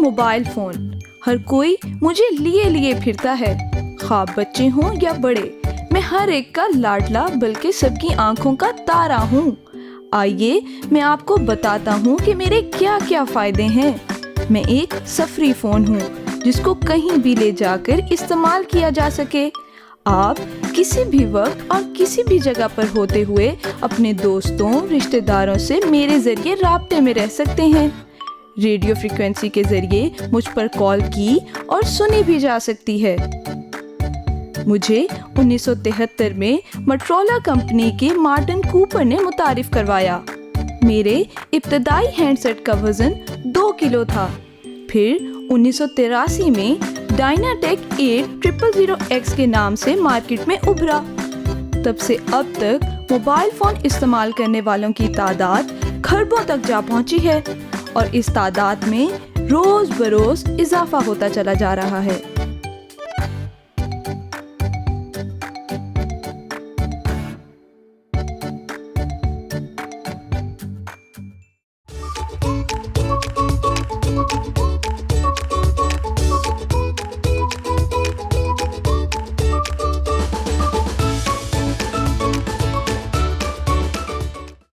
Mobile phone हर कोई मुझे लिए लिए फिरता है, ख्वाब बच्चे हों या बड़े। मैं हर एक का लाडला बल्कि सबकी आंखों का तारा हूँ। आइए मैं आपको बताता हूँ कि मेरे क्या क्या फायदे हैं। मैं एक सफरी फोन हूँ जिसको कहीं भी ले जाकर इस्तेमाल किया जा सके। आप किसी भी वक्त और किसी भी जगह पर होते हुए अपने दोस्तों रिश्तेदारों से मेरे जरिए राब्ते में रह सकते हैं। रेडियो फ्रीक्वेंसी के जरिए मुझ पर कॉल की और सुनी भी जा सकती है। मुझे 1973 में मोटोरोला कंपनी के मार्टिन कूपर ने मुतारिफ करवाया। मेरे इब्तदाई हैंडसेट का वजन 2 किलो था। फिर 1983 में डायनाटेक 8000X के नाम से मार्केट में उभरा। तब से अब तक मोबाइल फोन इस्तेमाल करने वालों की तादाद खरबों तक जा पहुंची है और इस तादाद में रोज बरोज इजाफा होता चला जा रहा है।